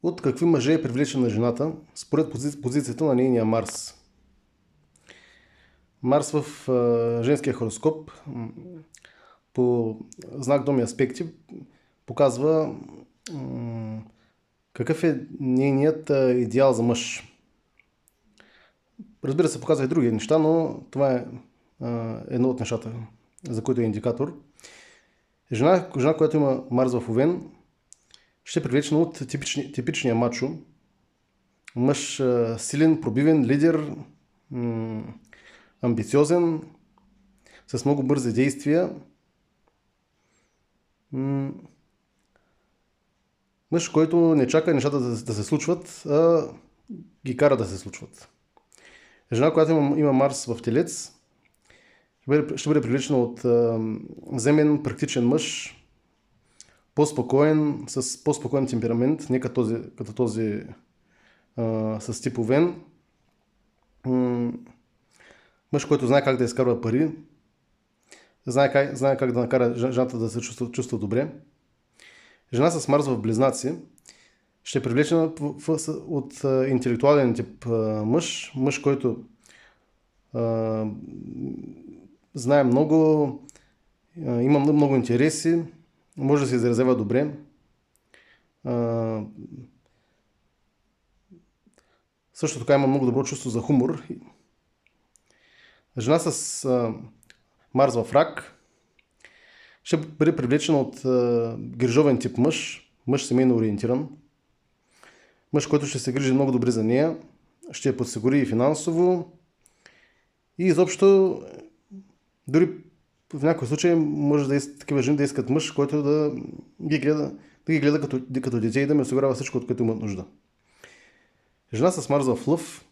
От какви мъже е привлечена жената според позицията на нейния Марс? Марс в женския хороскоп по знак Дом и аспекти показва какъв е нейният идеал за мъж. Разбира се, показва и други неща, но това е едно от нещата, за които е индикатор. Жена, която има Марс в Овен, ще е привлечена от типичния мачо. Мъж силен, пробивен, лидер, амбициозен, с много бързи действия. Мъж, който не чака нещата да се случват, а ги кара да се случват. Жена, която има Марс в Телец, ще бъде привлечена от земен, практичен мъж, по-спокоен, с по-спокоен темперамент, не като този с тип Овен. Мъж, който знае как да изкарва пари, знае как да накара жената да се чувства добре. Жена с Марс в Близнаци ще е привлечена от интелектуален тип мъж, който знае много, има много интереси, може да се изразява добре. Също така има много добро чувство за хумор. Жена с Марс в Рак ще бъде привлечена от грижовен тип мъж семейно ориентиран. Мъж, който ще се грижи много добре за нея, ще я подсигури и финансово. И изобщо, дори в някой случай може такива жени да искат мъж, който да ги гледа като дете и да ми осигурява всичко, от което имат нужда. Жена с Марс в Лъв,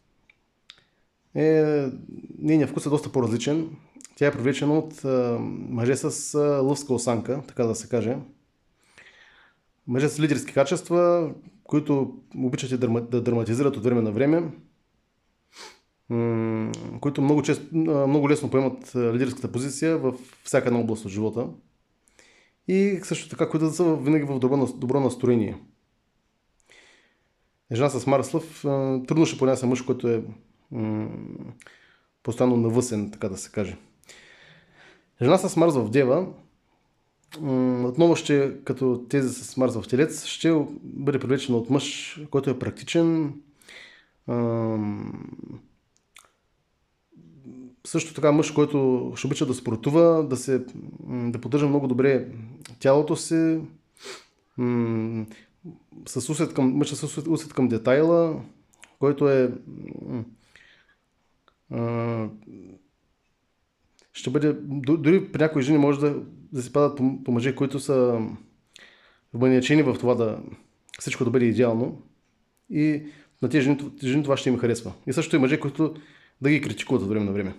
нейният вкус е доста по-различен. Тя е привлечена от мъже с лъвска осанка, така да се каже. Мъже с лидерски качества, които обичат да драматизират от време на време, които много лесно поемат лидерската позиция във всяка една област от живота. И също така, които са винаги в добро настроение. Жена с Марс Лъв трудно ще понася мъж, който е постоянно навъсен, така да се каже. Жена с Марс в Дева, отново като тези с Марс в Телец, ще бъде привлечена от мъж, който е практичен. Също така мъж, който ще обича да спортува, да поддържа много добре тялото си, мъж с усет към детайла, който ще бъде, дори при някои жени може да се падат по мъже, които са вманиачени в това всичко да бъде идеално, и на тези жени това ще им харесва. И също и мъже, които да ги критикуват от време на време.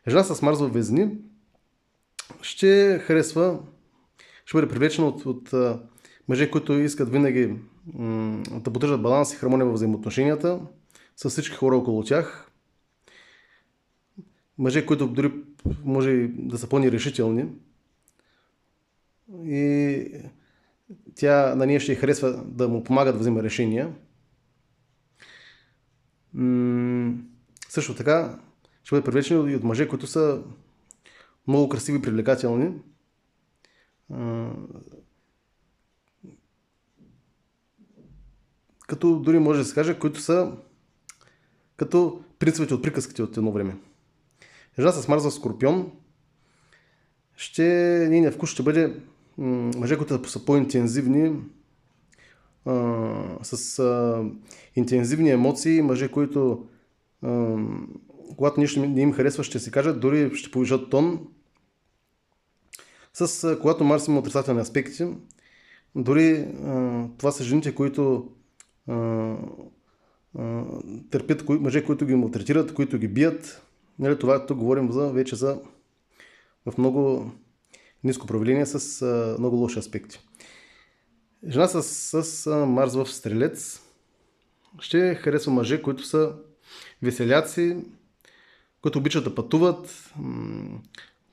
Жена с Марс в Везни ще бъде привлечена от мъже, които искат винаги да поддържат баланс и хармония във взаимоотношенията с всички хора около тях. Мъже, които дори може да са по-нерешителни, и на нея ще й харесва да му помагат да взема решения. Също така ще бъде привлечени и от мъже, които са много красиви и привлекателни. Като дори може да се каже, които са като принципите от приказките от едно време. Жена с Марс в Скорпион, нейният вкус ще бъде мъже, които са по-интензивни, с интензивни емоции, мъже, които когато нещо не им харесва, ще си кажат, дори ще повишат тон. Когато Марс има отрицателни аспекти, дори това са жените, които търпят мъже, които ги малтретират, които ги бият. Тук говорим вече в много ниско проявление с много лоши аспекти. Жена с Марс в Стрелец ще харесва мъже, които са веселяци, които обичат да пътуват,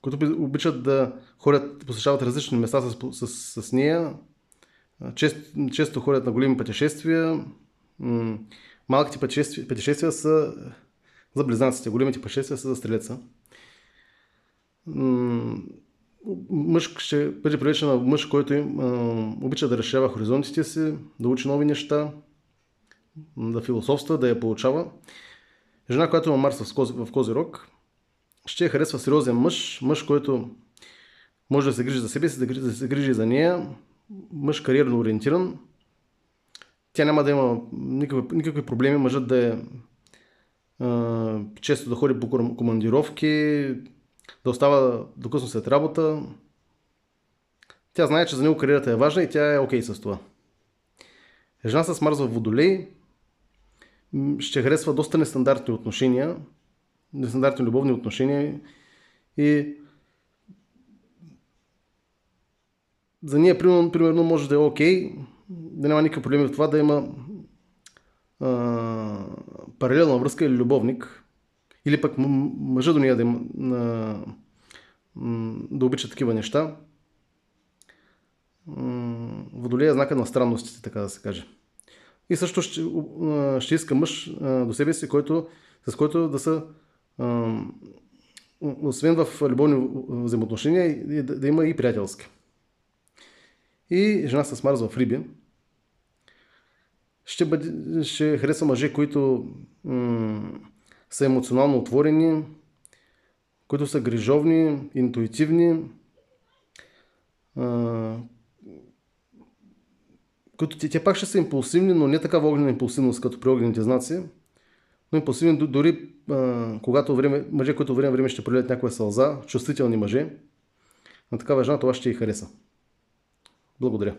които обичат да ходят, посещават различни места с нея, често ходят на големи пътешествия. Малките пътешествия са за близнаците, големите пътешествия са за стрелеца. Мъж ще бъде приличен на мъж, който обича да разширява хоризонтите си, да учи нови неща, да философства, да я получава. Жена, която има Марс в Козирог, ще я харесва сериозен мъж, който може да се грижи за себе си, да се грижи за нея, мъж кариерно ориентиран. Тя няма да има никакви проблеми, мъжът да е често да ходи по командировки, да остава до късно след работа. Тя знае, че за него кариерата е важна и тя е окей с това. Жена с Марс в Водолей ще харесва доста нестандартни отношения, нестандартни любовни отношения и за нея примерно може да е окей, да няма никакви проблеми в това да има паралелна връзка или любовник, или пък мъжа до нея да обича такива неща. Водолей е знака на странностите, така да се каже. И също ще иска мъж до себе си, с който да са освен в любовни взаимоотношения, да има и приятелски. И жена с Марс в Риби ще хареса мъже, които са емоционално отворени, които са грижовни, интуитивни, които те пак ще са импулсивни, но не такава огнена импулсивност като при огнените знаци, но импулсивни дори когато мъже, които време ще пролият някоя сълза, чувствителни мъже, на такава жена това ще й хареса. Благодаря.